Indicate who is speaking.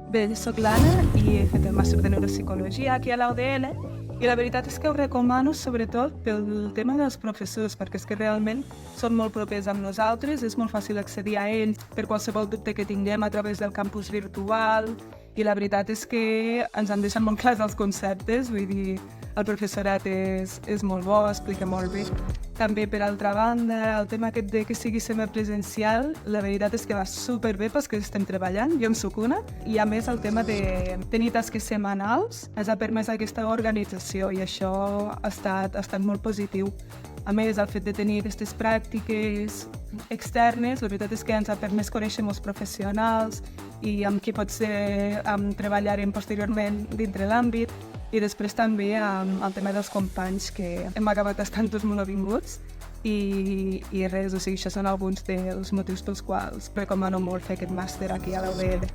Speaker 1: Bé, soc l'Anna i he fet el màster de neuropsicologia aquí a la UDL i la veritat és que ho recomano sobretot pel tema dels professors, perquè és que realment són molt propers amb nosaltres, és molt fàcil accedir a ells per qualsevol dubte que tinguem a través del campus virtual i la veritat és que ens han deixat molt clars els conceptes, vull dir, el professorat és molt bo, explica molt bé. També, per altra banda, el tema aquest de que sigui semipresencial, la veritat és que va superbé pels que estem treballant, jo en soc una, i a més el tema de tenir tasques setmanals ens ha permès aquesta organització i això ha estat molt positiu. A més, el fet de tenir aquestes pràctiques externes, la veritat és que ens ha permès conèixer molts professionals i amb qui potser treballarem posteriorment dintre l'àmbit. I després també amb el tema dels companys, que hem acabat estant tots molt avinguts i res, o sigui, això són alguns dels motius pels quals recomano molt fer aquest màster aquí a la UDL.